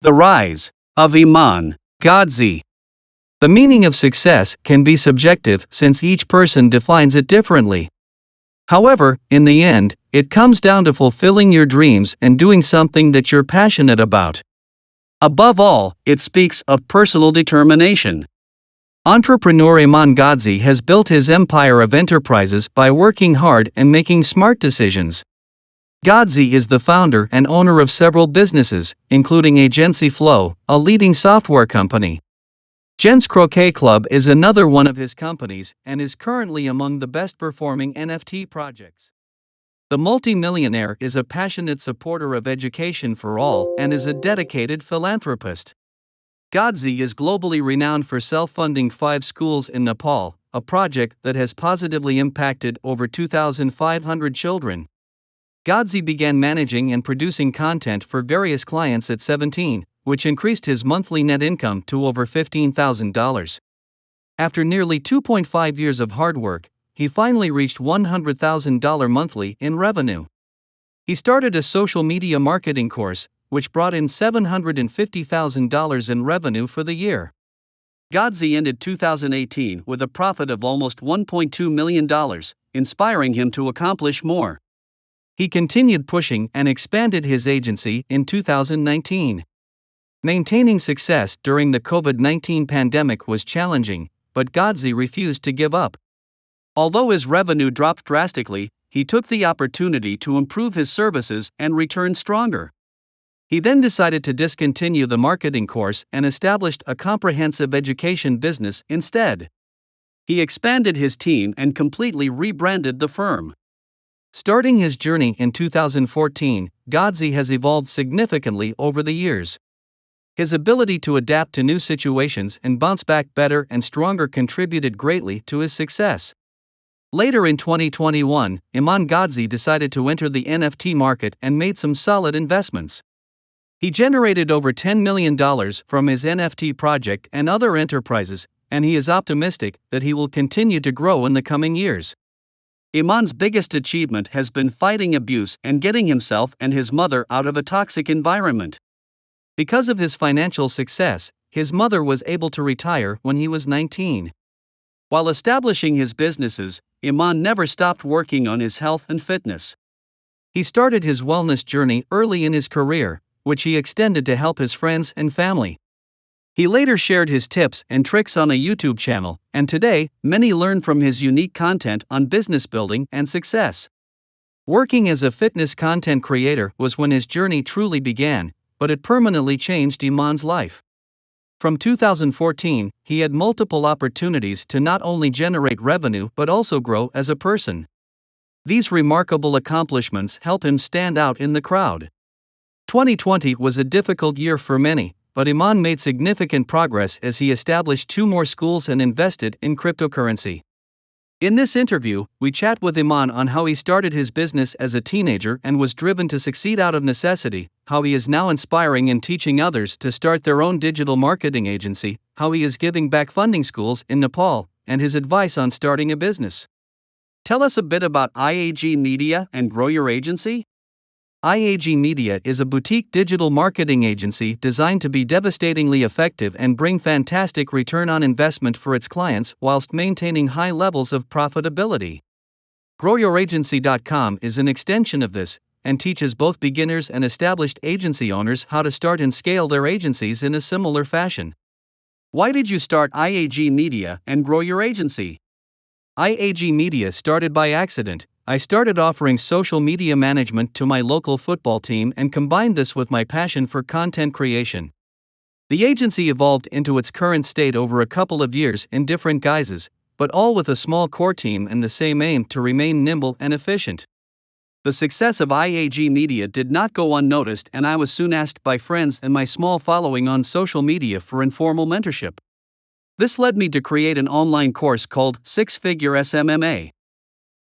The rise of Iman Gadzhi. The meaning of success can be subjective since each person defines it differently. However, in the end, it comes down to fulfilling your dreams and doing something that you're passionate about. Above all, it speaks of personal determination. Entrepreneur Iman Gadzhi has built his empire of enterprises by working hard and making smart decisions. Gadzhi is the founder and owner of several businesses, including Agency Flow, a leading software company. Gents Croquet Club is another one of his companies and is currently among the best performing NFT projects. The multimillionaire is a passionate supporter of education for all and is a dedicated philanthropist. Gadzhi is globally renowned for self-funding 5 schools in Nepal, a project that has positively impacted over 2,500 children. Gadzhi began managing and producing content for various clients at 17, which increased his monthly net income to over $15,000. After nearly 2.5 years of hard work, he finally reached $100,000 monthly in revenue. He started a social media marketing course, which brought in $750,000 in revenue for the year. Gadzhi ended 2018 with a profit of almost $1.2 million, inspiring him to accomplish more. He continued pushing and expanded his agency in 2019. Maintaining success during the COVID-19 pandemic was challenging, but Gadzhi refused to give up. Although his revenue dropped drastically, he took the opportunity to improve his services and return stronger. He then decided to discontinue the marketing course and established a comprehensive education business instead. He expanded his team and completely rebranded the firm. Starting his journey in 2014, Gadzhi has evolved significantly over the years. His ability to adapt to new situations and bounce back better and stronger contributed greatly to his success. Later in 2021, Iman Gadzhi decided to enter the NFT market and made some solid investments. He generated over $10 million from his NFT project and other enterprises, and he is optimistic that he will continue to grow in the coming years. Iman's biggest achievement has been fighting abuse and getting himself and his mother out of a toxic environment. Because of his financial success, his mother was able to retire when he was 19. While establishing his businesses, Iman never stopped working on his health and fitness. He started his wellness journey early in his career, which he extended to help his friends and family. He later shared his tips and tricks on a YouTube channel, and today, many learn from his unique content on business building and success. Working as a fitness content creator was when his journey truly began, but it permanently changed Iman's life. From 2014, he had multiple opportunities to not only generate revenue but also grow as a person. These remarkable accomplishments help him stand out in the crowd. 2020 was a difficult year for many, but Iman made significant progress as he established 2 more schools and invested in cryptocurrency. In this interview, we chat with Iman on how he started his business as a teenager and was driven to succeed out of necessity, how he is now inspiring and teaching others to start their own digital marketing agency, how he is giving back funding schools in Nepal, and his advice on starting a business. Tell us a bit about IAG Media and grow your agency. IAG Media is a boutique digital marketing agency designed to be devastatingly effective and bring fantastic return on investment for its clients whilst maintaining high levels of profitability. GrowYourAgency.com is an extension of this and teaches both beginners and established agency owners how to start and scale their agencies in a similar fashion. Why did you start IAG Media and grow your agency? IAG Media started by accident. I started offering social media management to my local football team and combined this with my passion for content creation. The agency evolved into its current state over a couple of years in different guises, but all with a small core team and the same aim to remain nimble and efficient. The success of IAG Media did not go unnoticed, and I was soon asked by friends and my small following on social media for informal mentorship. This led me to create an online course called 6-Figure SMMA.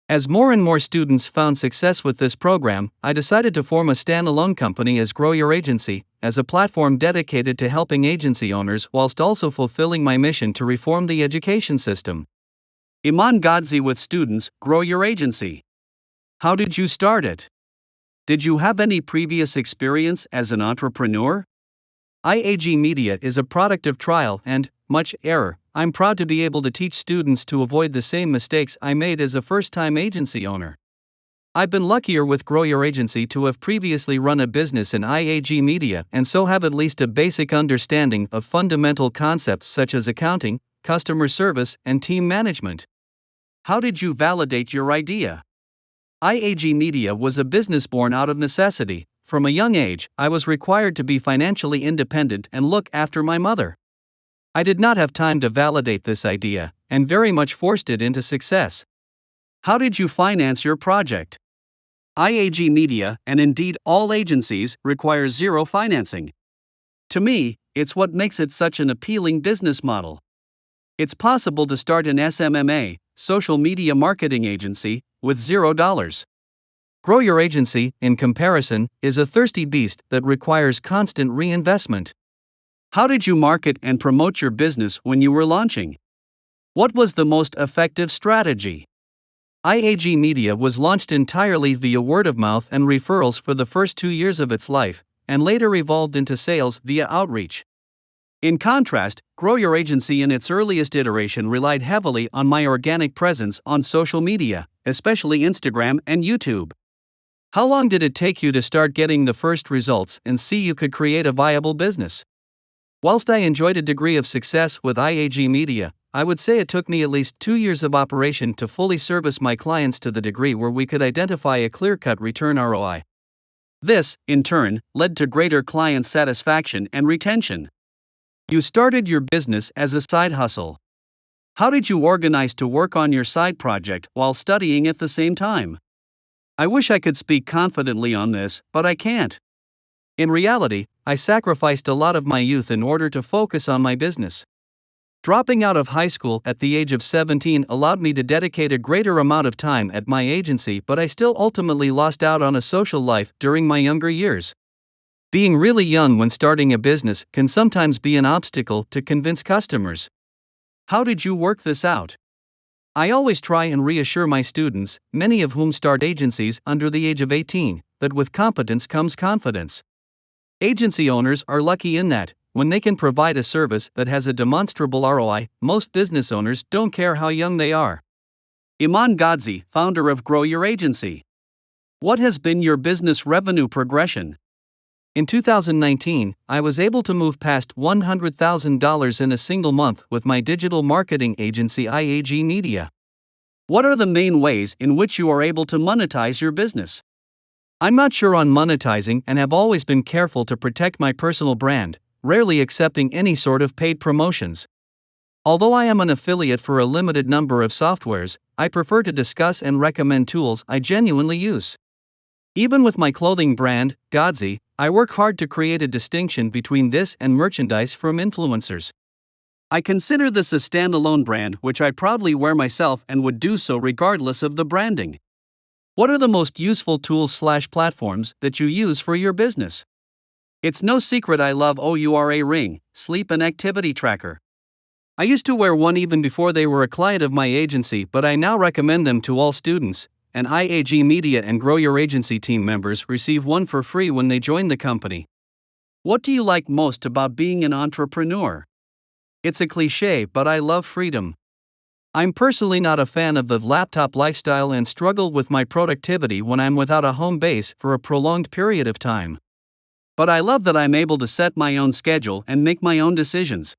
As more and more students found success with this program, I decided to form a standalone company as Grow Your Agency, as a platform dedicated to helping agency owners whilst also fulfilling my mission to reform the education system. Iman Gadzhi with students, Grow Your Agency. How did you start it? Did you have any previous experience as an entrepreneur? IAG Media is a product of trial and much error. I'm proud to be able to teach students to avoid the same mistakes I made as a first-time agency owner. I've been luckier with Grow Your Agency to have previously run a business in IAG Media and so have at least a basic understanding of fundamental concepts such as accounting, customer service, and team management. How did you validate your idea? IAG Media was a business born out of necessity. From a young age, I was required to be financially independent and look after my mother. I did not have time to validate this idea, and very much forced it into success. How did you finance your project? IAG Media, and indeed all agencies, require zero financing. To me, it's what makes it such an appealing business model. It's possible to start an SMMA, social media marketing agency, with $0. Grow Your Agency, in comparison, is a thirsty beast that requires constant reinvestment. How did you market and promote your business when you were launching? What was the most effective strategy? IAG Media was launched entirely via word of mouth and referrals for the first 2 years of its life, and later evolved into sales via outreach. In contrast, Grow Your Agency in its earliest iteration relied heavily on my organic presence on social media, especially Instagram and YouTube. How long did it take you to start getting the first results and see you could create a viable business? Whilst I enjoyed a degree of success with IAG Media, I would say it took me at least 2 years of operation to fully service my clients to the degree where we could identify a clear-cut return ROI. This, in turn, led to greater client satisfaction and retention. You started your business as a side hustle. How did you organize to work on your side project while studying at the same time? I wish I could speak confidently on this, but I can't. In reality, I sacrificed a lot of my youth in order to focus on my business. Dropping out of high school at the age of 17 allowed me to dedicate a greater amount of time at my agency, but I still ultimately lost out on a social life during my younger years. Being really young when starting a business can sometimes be an obstacle to convince customers. How did you work this out? I always try and reassure my students, many of whom start agencies under the age of 18, that with competence comes confidence. Agency owners are lucky in that, when they can provide a service that has a demonstrable ROI, most business owners don't care how young they are. Iman Gadzhi, founder of Grow Your Agency. What has been your business revenue progression? In 2019, I was able to move past $100,000 in a single month with my digital marketing agency IAG Media. What are the main ways in which you are able to monetize your business? I'm not sure on monetizing and have always been careful to protect my personal brand, rarely accepting any sort of paid promotions. Although I am an affiliate for a limited number of softwares, I prefer to discuss and recommend tools I genuinely use. Even with my clothing brand, Gadzhi, I work hard to create a distinction between this and merchandise from influencers. I consider this a standalone brand which I proudly wear myself and would do so regardless of the branding. What are the most useful tools/platforms that you use for your business? It's no secret I love Oura Ring, sleep and activity tracker. I used to wear one even before they were a client of my agency, but I now recommend them to all students, and IAG Media and Grow Your Agency team members receive one for free when they join the company. What do you like most about being an entrepreneur? It's a cliche, but I love freedom. I'm personally not a fan of the laptop lifestyle and struggle with my productivity when I'm without a home base for a prolonged period of time. But I love that I'm able to set my own schedule and make my own decisions.